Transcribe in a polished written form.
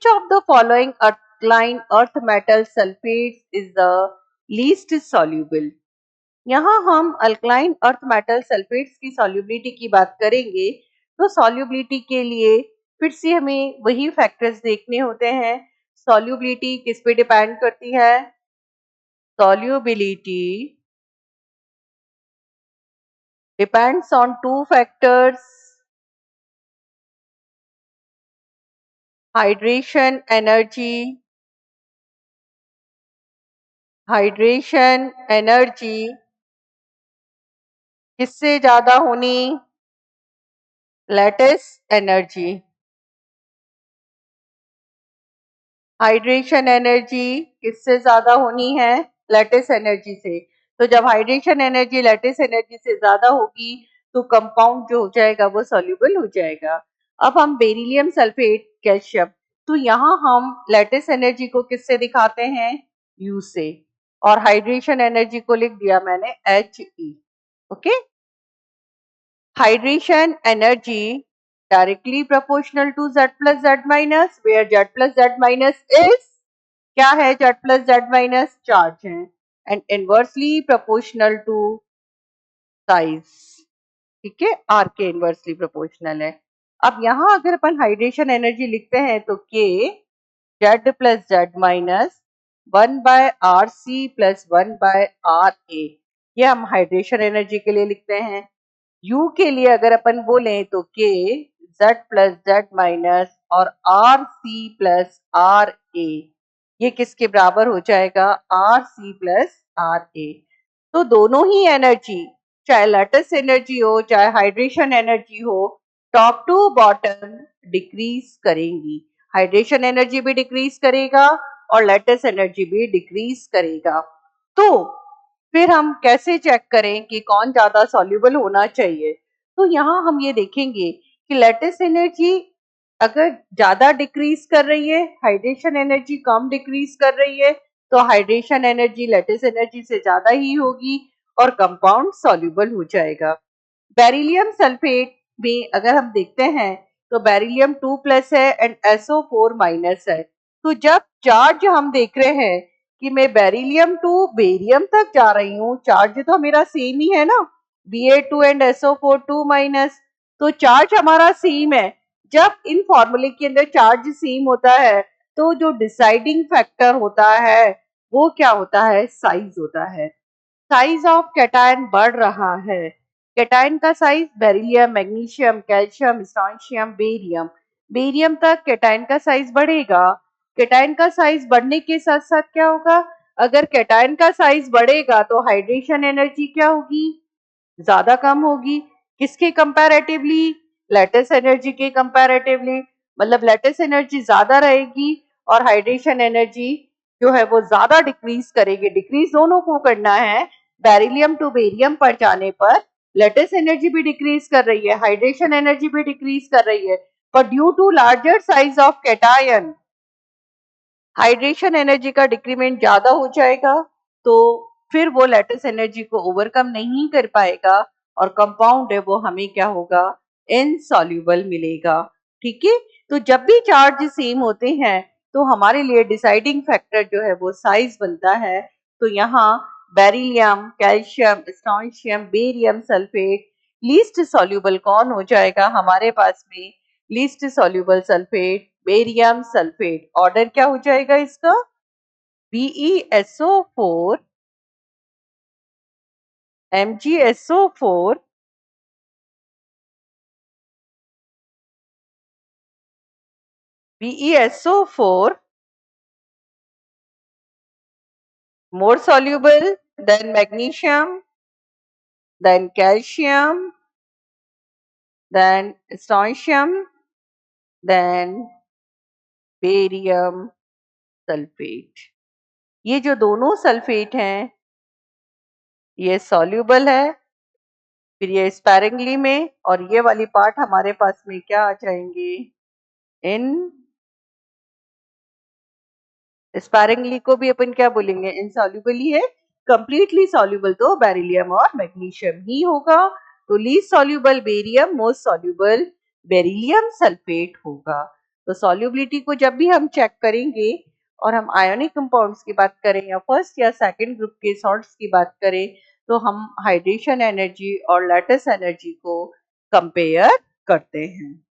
Which of the following alkaline earth metal sulfates is the least soluble? यहाँ हम alkaline earth metal sulphates की solubility की बात करेंगे, तो सॉल्युबिलिटी के लिए फिर से हमें वही फैक्टर्स देखने होते हैं। सॉल्युबिलिटी किस पे डिपेंड करती है? Solubility depends on two factors, hydration energy, hydration energy किससे ज्यादा होनी? Lattice energy. हाइड्रेशन एनर्जी किससे ज्यादा होनी है? लैटिस एनर्जी से। तो जब हाइड्रेशन एनर्जी लैटिस एनर्जी से ज्यादा होगी तो कंपाउंड जो हो जाएगा वो सॉल्युबल हो जाएगा। अब हम बेरिलियम सल्फेट कैल्शियम, तो यहाँ हम लैटिस एनर्जी को किससे दिखाते हैं? यू से, और हाइड्रेशन एनर्जी को लिख दिया मैंने He। Okay, hydration energy directly proportional to Z plus Z minus, where Z plus Z minus is क्या है? Z plus Z minus charge है, and inversely proportional to size। ठीक है, R के इनवर्सली प्रोपोर्शनल है। अब यहाँ अगर अपन हाइड्रेशन एनर्जी लिखते हैं तो K Z plus Z minus 1 by RC plus 1 by RA, ये हम हाइड्रेशन एनर्जी के लिए लिखते हैं। U के लिए अगर अपन बोलें तो K Z plus Z minus और RC plus RA, ये किसके बराबर हो जाएगा? RC plus RA। तो दोनों ही एनर्जी, चाहे लैटिस एनर्जी हो चाहे हाइड्रेशन एनर्जी हो, टॉप टू बॉटम डिक्रीज करेंगी। हाइड्रेशन एनर्जी भी डिक्रीज करेगा और लैटिस एनर्जी भी डिक्रीज करेगा। तो फिर हम कैसे चेक करें कि कौन ज्यादा सॉल्युबल होना चाहिए? तो यहाँ हम ये देखेंगे कि लैटिस एनर्जी अगर ज्यादा डिक्रीज कर रही है, हाइड्रेशन एनर्जी कम डिक्रीज कर रही है, तो हाइड्रेशन एनर्जी लैटिस एनर्जी से ज्यादा ही होगी और कंपाउंड सॉल्युबल हो जाएगा। बेरिलियम सल्फेट में अगर हम देखते हैं तो बेरिलियम 2 प्लस है एंड SO4 माइनस है। तो जब चार्ज हम देख रहे हैं कि मैं बेरिलियम टू बेरियम तक जा रही हूँ, चार्ज तो मेरा सेम ही है ना, Ba2 एंड SO4 2 माइनस, तो चार्ज हमारा सेम है। जब इन फॉर्मूले के अंदर चार्ज सेम होता है तो जो डिसाइडिंग फैक्टर होता है वो क्या होता है? साइज होता है। साइज ऑफ कैटायन बढ़ रहा है। कैटायन का size beryllium, magnesium, calcium, strontium, barium, barium तक कैटायन का साइज बढ़ेगा। कैटायन का साइज बढ़ने के साथ साथ क्या होगा? अगर कैटायन का साइज बढ़ेगा तो हाइड्रेशन एनर्जी क्या होगी? ज्यादा कम होगी। किसके कंपैरेटिवली? लैटिस एनर्जी के कंपैरेटिवली। मतलब लैटिस एनर्जी ज्यादा रहेगी और हाइड्रेशन एनर्जी जो है वो ज्यादा डिक्रीज करेगी। डिक्रीज दोनों को करना है। बेरिलियम टू बेरियम पर जाने पर लैटिस एनर्जी भी डिक्रीज कर रही है, हाइड्रेशन एनर्जी भी डिक्रीज कर रही है, पर due to larger size of cation hydration energy का डिक्रीमेंट ज्यादा हो जाएगा, तो फिर वो लैटिस एनर्जी को ओवरकम नहीं कर पाएगा और कंपाउंड है वो हमें क्या होगा? इनसॉल्युबल मिलेगा। ठीक है, तो जब भी चार्ज सेम होते हैं तो हमारे लिए डिसाइडिंग फैक्टर जो है वो साइज बनता है। तो यहाँ beryllium, calcium, strontium, barium sulphate least soluble कौन हो जाएगा हमारे पास में? Least soluble sulphate barium sulphate. Order क्या हो जाएगा इसका? BeSO4 MgSO4 BeSO4 more soluble than magnesium, then calcium, then strontium, then barium sulphate. ये जो दोनों सल्फेट हैं ये सॉल्युबल है, फिर ये स्पैरिंगली में, और ये वाली पार्ट हमारे पास में क्या आ जाएंगे? इन स्पैरिंगली को भी अपन क्या बोलेंगे? इनसॉल्युबल ही है। कंप्लीटली सॉल्युबल तो बेरिलियम और मैग्नीशियम ही होगा। तो least soluble barium, most soluble beryllium sulphate होगा। तो सॉल्युबिलिटी को जब भी हम चेक करेंगे और हम आयोनिक कंपाउंड्स की बात करें या फर्स्ट या सेकंड ग्रुप के सॉल्ट्स की बात करें, तो हम हाइड्रेशन एनर्जी और लैटिस एनर्जी को कंपेयर करते हैं।